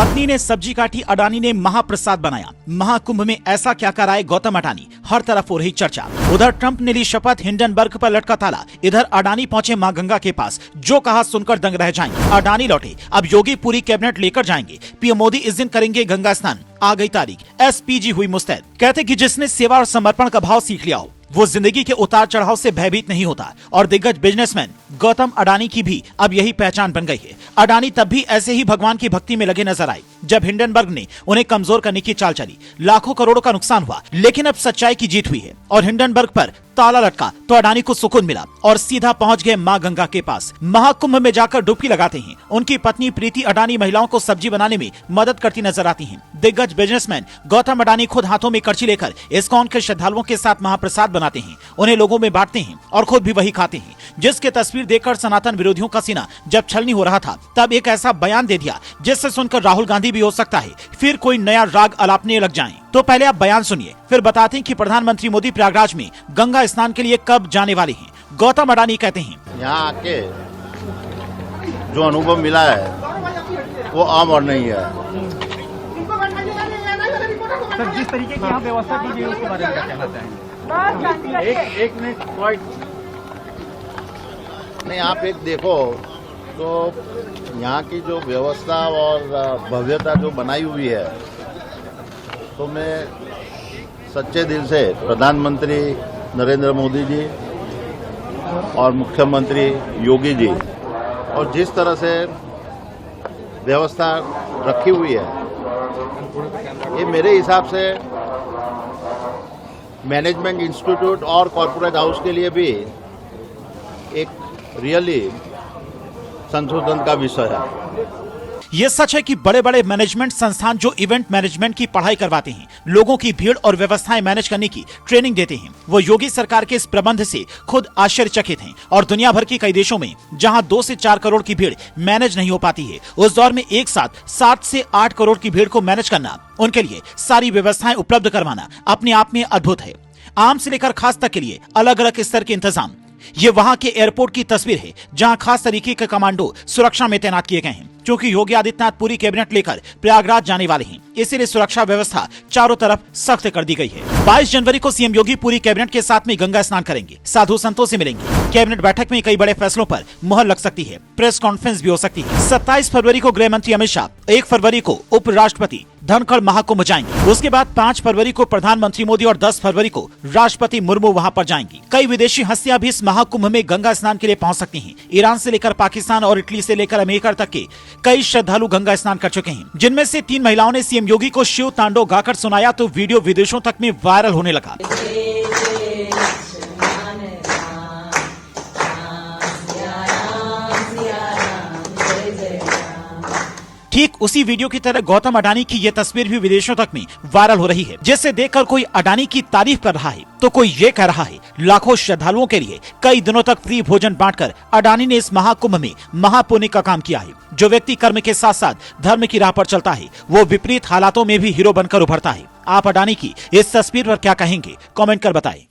पत्नी ने सब्जी काटी, अडानी ने महाप्रसाद बनाया। महाकुंभ में ऐसा क्या कराए गौतम अडानी, हर तरफ हो रही चर्चा। उधर ट्रंप ने ली शपथ, हिंडनबर्ग पर लटका ताला। इधर अडानी पहुंचे मां गंगा के पास, जो कहा सुनकर दंग रह जाएंगे। अडानी लौटे, अब योगी पूरी कैबिनेट लेकर जाएंगे। पीएम मोदी इस दिन करेंगे गंगा स्नान। आ गई तारीख, एसपीजी हुई मुस्तैद। कहते कि जिसने सेवा और समर्पण का भाव सीख लिया हो, वो जिंदगी के उतार चढ़ाव से भयभीत नहीं होता। और दिग्गज बिजनेसमैन गौतम अडानी की भी अब यही पहचान बन गई है। अडानी तब भी ऐसे ही भगवान की भक्ति में लगे नजर आए जब हिंडनबर्ग ने उन्हें कमजोर करने की चाल चली। लाखों करोड़ों का नुकसान हुआ, लेकिन अब सच्चाई की जीत हुई है और हिंडनबर्ग पर ताला लटका तो अडानी को सुकून मिला और सीधा पहुंच गए मां गंगा के पास। महाकुंभ में जाकर डुबकी लगाते हैं। उनकी पत्नी प्रीति अडानी महिलाओं को सब्जी बनाने में मदद करती नजर आती हैं। दिग्गज बिजनेसमैन गौतम अडानी खुद हाथों में करची लेकर इस्कॉन के श्रद्धालुओं के साथ महाप्रसाद बनाते हैं, उन्हें लोगों में बांटते हैं और खुद भी वही खाते हैं। जिसके तस्वीर देखकर सनातन विरोधियों का सीना जब छलनी हो रहा था, तब एक ऐसा बयान दे दिया जिससे सुनकर राहुल गांधी भी हो सकता है फिर कोई नया राग अलापने लग जाएं। तो पहले आप बयान सुनिए, फिर बताते हैं कि प्रधानमंत्री मोदी प्रयागराज में गंगा स्नान के लिए कब जाने वाले हैं। गौतम अडानी कहते हैं, यहाँ आके जो अनुभव मिला है वो आम और नहीं है। सर, जिस तरीके की यहाँ व्यवस्था की गई उसके बारे में क्या कहना चाहेंगे? एक मिनट नहीं, आप एक देखो तो यहाँ की जो व्यवस्था और भव्यता जो बनाई हुई है, तो मैं सच्चे दिल से प्रधानमंत्री नरेंद्र मोदी जी और मुख्यमंत्री योगी जी और जिस तरह से व्यवस्था रखी हुई है, ये मेरे हिसाब से मैनेजमेंट इंस्टीट्यूट और कॉर्पोरेट हाउस के लिए भी एक रियली संशोधन का विषय है। ये सच है कि बड़े बड़े मैनेजमेंट संस्थान जो इवेंट मैनेजमेंट की पढ़ाई करवाते हैं, लोगों की भीड़ और व्यवस्थाएं मैनेज करने की ट्रेनिंग देते हैं, वो योगी सरकार के इस प्रबंध से खुद आश्चर्यचकित हैं। और दुनिया भर के कई देशों में जहां 2 से 4 करोड़ की भीड़ मैनेज नहीं हो पाती है, उस दौर में एक साथ 7 से 8 करोड़ की भीड़ को मैनेज करना, उनके लिए सारी व्यवस्थाएं उपलब्ध करवाना अपने आप में अद्भुत है। आम से लेकर खास तक के लिए अलग अलग स्तर के इंतजाम। ये वहां के एयरपोर्ट की तस्वीर है, जहां खास तरीके के कमांडो सुरक्षा में तैनात किए गए हैं। क्योंकि योगी आदित्यनाथ पूरी कैबिनेट लेकर प्रयागराज जाने वाले हैं, इसीलिए सुरक्षा व्यवस्था चारों तरफ सख्त कर दी गई है। 22 जनवरी को सीएम योगी पूरी कैबिनेट के साथ में गंगा स्नान करेंगे, साधु संतों से मिलेंगे। कैबिनेट बैठक में कई बड़े फैसलों पर मुहर लग सकती है, प्रेस कॉन्फ्रेंस भी हो सकती है। 27 फरवरी को गृह मंत्री अमित शाह, 1 फरवरी को उपराष्ट्रपति धनखड़ महाकुंभ जाएंगे। उसके बाद 5 फरवरी को प्रधानमंत्री मोदी और 10 फरवरी को राष्ट्रपति मुर्मू वहां पर जाएंगी। कई विदेशी हस्तियां भी इस महाकुंभ में गंगा स्नान के लिए पहुंच सकती हैं। ईरान से लेकर पाकिस्तान और इटली से लेकर अमेरिका तक के कई श्रद्धालु गंगा स्नान कर चुके हैं, जिनमें से 3 महिलाओं ने सीएम योगी को शिव तांडव गाकर सुनाया तो वीडियो विदेशों तक में वायरल होने लगा। ठीक उसी वीडियो की तरह गौतम अडानी की ये तस्वीर भी विदेशों तक में वायरल हो रही है, जिसे देखकर कोई अडानी की तारीफ कर रहा है तो कोई ये कह रहा है लाखों श्रद्धालुओं के लिए कई दिनों तक फ्री भोजन बांटकर अडानी ने इस महाकुंभ में महापुण्य का काम किया है। जो व्यक्ति कर्म के साथ साथ धर्म की राह पर चलता है, वो विपरीत हालातों में भी हीरो बनकर उभरता है। आप अडानी की इस तस्वीर पर क्या कहेंगे, कमेंट कर बताएं।